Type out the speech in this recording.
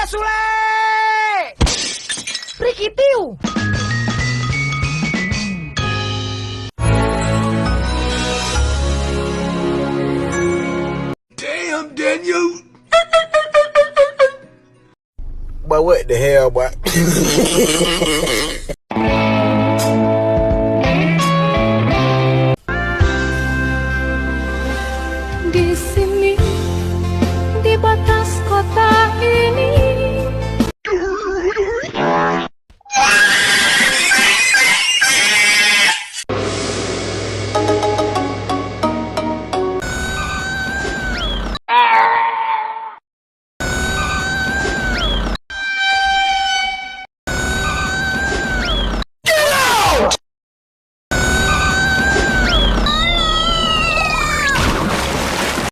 Sule! Prikitiu! Damn, Daniel! But what the hell, boy? Di sini